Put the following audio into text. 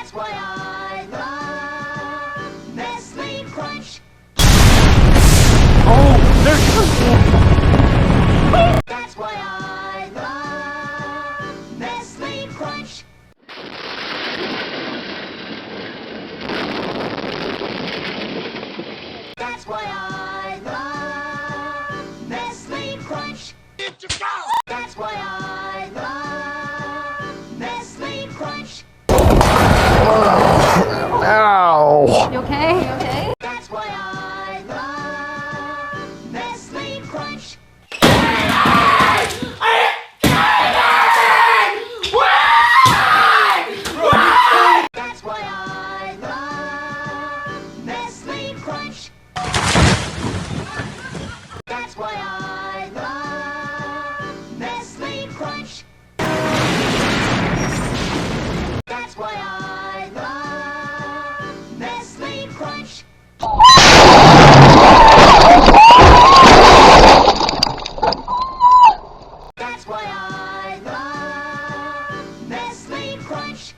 That's why I love Nestle Crunch. Oh, there's... That's why I love Nestle Crunch. That's why I love Nestle Crunch. That's why I love Nestle Crunch. Ow! You okay? You okay? That's why I love Nestle Crunch. That's why I love Nestle Crunch. That's why I love Nestle Crunch. That's why I love Nestle Crunch. That's why I love Nestle Crunch.